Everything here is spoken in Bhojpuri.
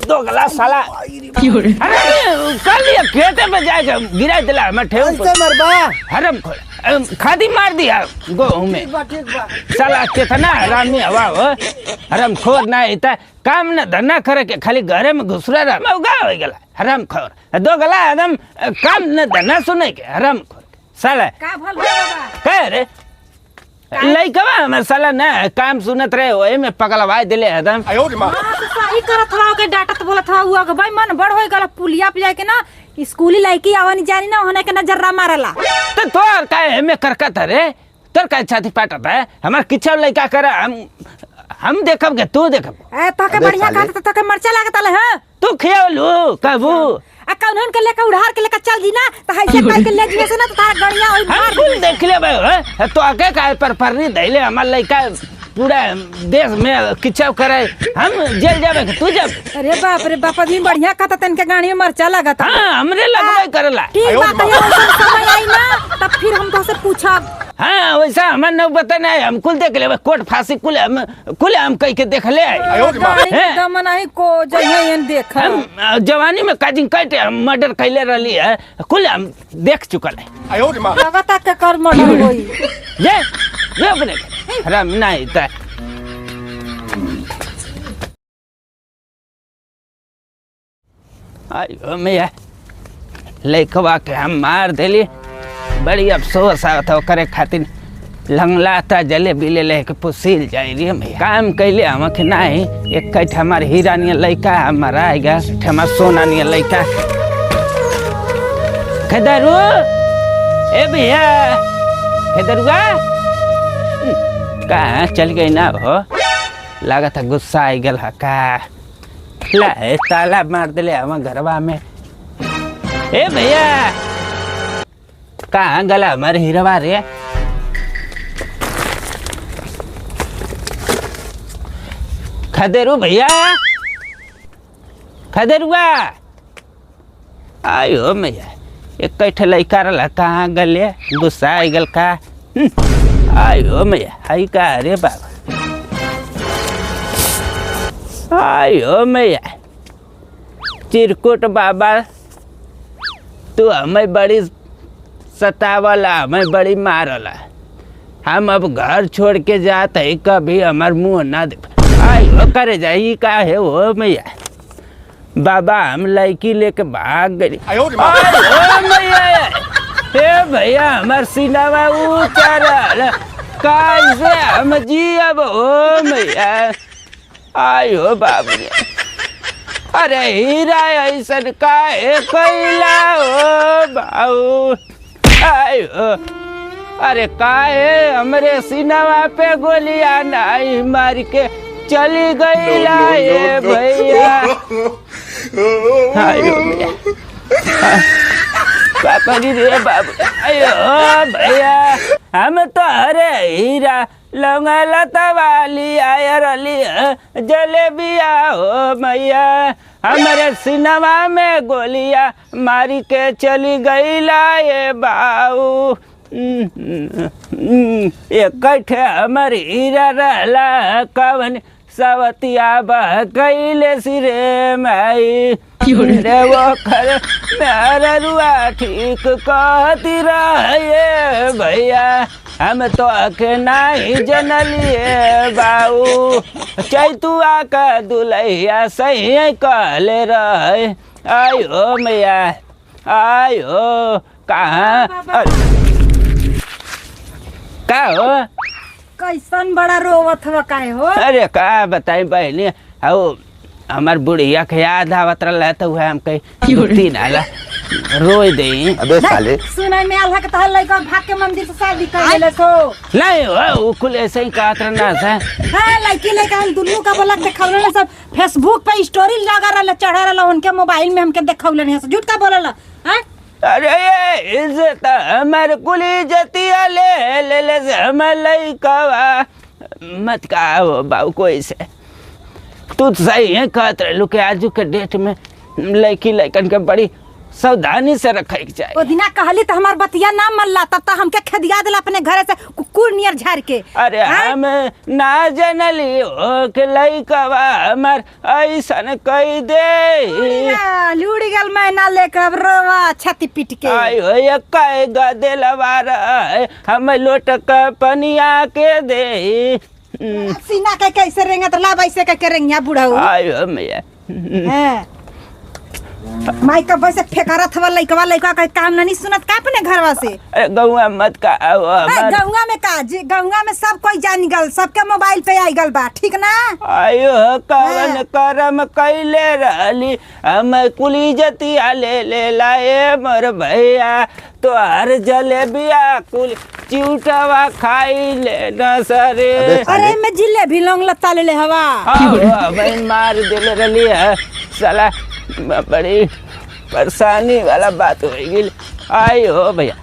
दो गिलास साला अरे कल ये खेते में जाके गिरा दिला मैं ठेव हरम खोल खादी मार दिया गो में साला कितना हरामी हवा हो हरम खोर ना इता काम न धंधा करे के खाली घरे में घुसरा रहा मौगा हो गला हरम खोर दो गला एकदम काम न धंधा सुने के हरम खोर साला का भल बाबा कह रे लइकवा हमर साला ना काम सुनत रहे ओए में पगलवाई दिले एकदम हां तो सही करत रहा के डाटा तो बोलत हुआ के भाई मन बड़ होई गला पुलिया पे जाके ना स्कूली लड़की आवनी जानी ना होने के नजर मारला तो तोर काहे में करकत रे तोर काहे छाती पाटत है हमर किछो लइका करे हम देखब के तू देखब ए तो के बढ़िया खात तो के मरचा लागत ले हां तू खियालू कबू आ कौन के लेके उधार के लेके चल दी ना तो ऐसे काहे के ले जीवे से ना तो तारा गड़िया होई हम कुल देख ले भाई तो आके काहे पर परनी दैले हमर लइका पूरा देश में किछो करे हम जेल जावे तू जब अरे बाप दिन बढ़िया खाता तन के गाड़ी में मरचा लागत हां हमरे लगबै करला ठीक बात है ये समय आई ना तब फिर हम तो से पूछब हाँ वैसा हमार न बता नहीं हम कुल देख ले कोर्ट फांसी कुल हम कह के देख ले दम नहीं को जइए देख हम जवानी में काजिंग काटे हम मर्डर कैले रहली है कुल हम देख चुकल है लगता के कर मर्डर होई ये अपने राम नहीं त आयो मैया लइकवा के हम मार देली बड़ी अफसोस आवत हो करे खातिर लंगलाता जले बिले लेके पुसील जाई रे मैया काम कैले हम के नहीं एक कट हमार हीरा नियर लइका हमारा आएगा हमार सोना नियर लइका खदरू ए भैया खदरुआ कहाँ चल गई ना हो लागत गुस्सा आई गल का ला ताला मार दिले हम घरवा में ए भैया कहाँ गला हमारे हीरवा रे खदेरू भैया खदेरुआ आयो मैया एक कैठ लइका रहा कहाँ गले गुस्सा आई गल का आयो मैया आई का रे बाबा आयो मैया चिरकुट बाबा तू हमें बड़ी सतावला हमें बड़ी मारला हम अब घर छोड़ के जाते ही कभी हमार मुँह ना दे आयो करे जाई का है वो मैया बाबा हम लड़की लेके भाग गई मैया हे भैया हमार सिनावा ऊंचा रहल कैसे हम जियब हो मैया आयो बाबू अरे हीरा ऐसन काहे कैला हो बाबू आयो अरे काहे हमरे सिनवा पे गोलियां नहीं मार के चली गई लाए भैया आयो पापा जी रे बाबू आयो भैया हम तो अरे हीरा लौंगा लता वाली आयरली जलेबिया हो मैया हमारे सिनेमा में गोलियां मारी के चली गई लाए बाऊ एक हमारी हीरा रहला कवन सवतिया बह कैले सिरे माई रे वो खर मेरा रुआ ठीक कहती रहे भैया हम तो के नहीं जनलिए बाऊ चैतुआ का दुलैया सही कहले रहे आयो मैया आयो कहाँ का हो कैसन बड़ा रोवत हुआ काहे हो अरे का बताई बहनी आओ हमार बुढ़िया के याद आवत रहा तो वह हम कहीं नाला रोई दे अबे साले सुनाई में आल्हा के तहल लइका भाग के मंदिर से शादी कर लेले तो नहीं हो कुल ऐसे ही कहत रहना से हां लड़की लइका हम दुल्लू का बोलक देखावले सब फेसबुक पे स्टोरी लगा रहल चढ़ा रहल उनके मोबाइल में हमके देखावले हैं झूठ का बोलल हां अरे ये इज्जत हमार कुल इज्जतिया ले से हम लइका मत कहो बाऊ कोई से तू सही है कहत रहलू के आजू के डेट में लड़की लइकन के बड़ी सावधानी से रखे के चाहिए। ओ दिना कहली तो हमार बतिया ना मनला, तब तो हमके खेदिया दिला अपने घरे से कुकुर नियर झाड़ के। अरे हम ना जानली हो के लइकवा हमार ऐसन कही दे। लूड़ गल मैना लेकर अब रोवा छाती पीट के। आयो ये काय गदे लवार हम लोटक पनिया के दे। सीना के कैसे रेंगे तो ला वैसे के रेंगिया बुढ़ऊ। आयो मैया माई का वैसे फेकारत हवा लइकवा के काम नहीं सुनत का अपने घरवा से। अरे गौआ मत का गौवा में का जी, गौवा में सब कोई जान गल, सबके मोबाइल पे आई गल बा, ठीक ना। आयो कवन करम कैले रहली हम कुली जतिया ले लाए मोर भैया तोहर जलेबिया कुल चिउटवा खाई ले न सरे। अरे मैं जिलेबी लौंग लता ले हवा भाई मार दिल रही है साला, बड़ी परेशानी वाला बात हो गई। आई हो भैया